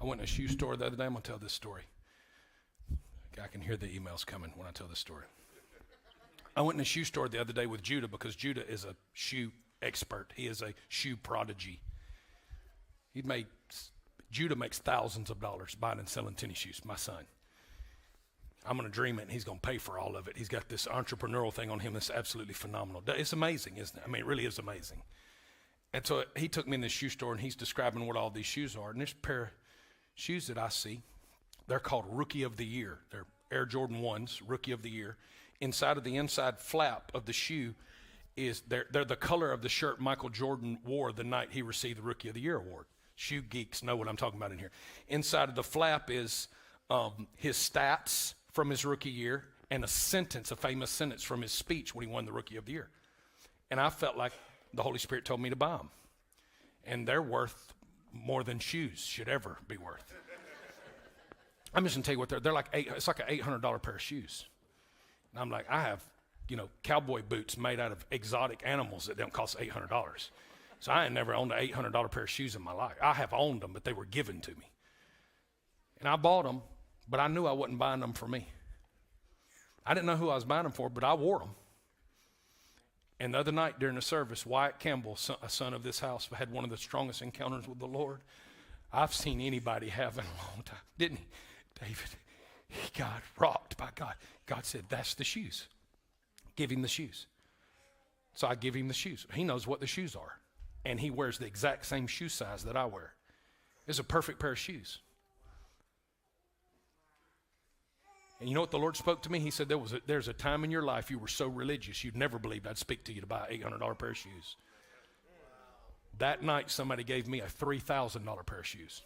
I went in a shoe store the other day. I'm going to tell this story. I can hear the emails coming when I tell this story. I went in a shoe store the other day with Judah because Judah is a shoe expert. He is a shoe prodigy. Judah makes thousands of dollars buying and selling tennis shoes, my son. I'm going to dream it, and he's going to pay for all of it. He's got this entrepreneurial thing on him that's absolutely phenomenal. It's amazing, isn't it? I mean, it really is amazing. And so he took me in this shoe store, and he's describing what all these shoes are. And there's a pair of shoes that I see. They're called Rookie of the Year. They're Air Jordan 1s, Rookie of the Year. Inside of the inside flap of the shoe is they're the color of the shirt Michael Jordan wore the night he received the Rookie of the Year award. Shoe geeks know what I'm talking about in here. Inside of the flap is his stats from his rookie year and a famous sentence from his speech when he won the Rookie of the Year. And I felt like the Holy Spirit told me to buy them. And they're worth more than shoes should ever be worth. I'm just going to tell you what they're like. It's like an $800 pair of shoes. And I'm like, I have, cowboy boots made out of exotic animals that don't cost $800. So I ain't never owned an $800 pair of shoes in my life. I have owned them, but they were given to me. And I bought them, but I knew I wasn't buying them for me. I didn't know who I was buying them for, but I wore them. And the other night during the service, Wyatt Campbell, a son of this house, had one of the strongest encounters with the Lord I've seen anybody have in a long time. Didn't he, David? He got rocked by God. God said, that's the shoes. Give him the shoes. So I give him the shoes. He knows what the shoes are. And he wears the exact same shoe size that I wear. It's a perfect pair of shoes. And you know what the Lord spoke to me? He said, there's a time in your life you were so religious you'd never believed I'd speak to you to buy an $800 pair of shoes. That night somebody gave me a $3,000 pair of shoes.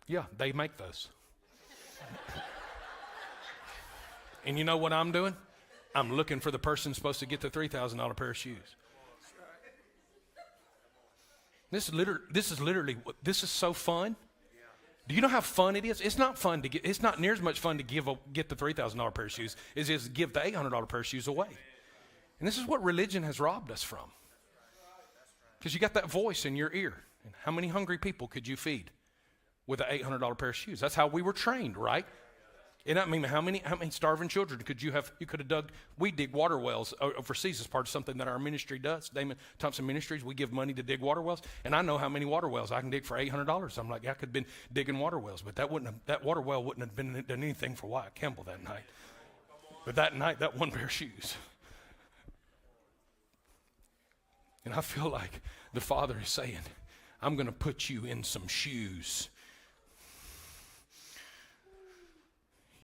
Yeah, they make those. And you know what I'm doing? I'm looking for the person supposed to get the $3,000 pair of shoes. This is so fun. Do you know how fun it is? It's not fun to get. It's not near as much fun to get the $3,000 pair of shoes as it is to give the $800 pair of shoes away. And this is what religion has robbed us from. Because you got that voice in your ear. And how many hungry people could you feed with an $800 pair of shoes? That's how we were trained, right? And I mean, how many starving children could you have? You could have dug. We dig water wells overseas as part of something that our ministry does. Damon Thompson Ministries. We give money to dig water wells, and I know how many water wells I can dig for $800. I'm like, I could have been digging water wells, but that water well wouldn't have done anything for Wyatt Campbell that night. But that night, that one pair of shoes. And I feel like the Father is saying, I'm going to put you in some shoes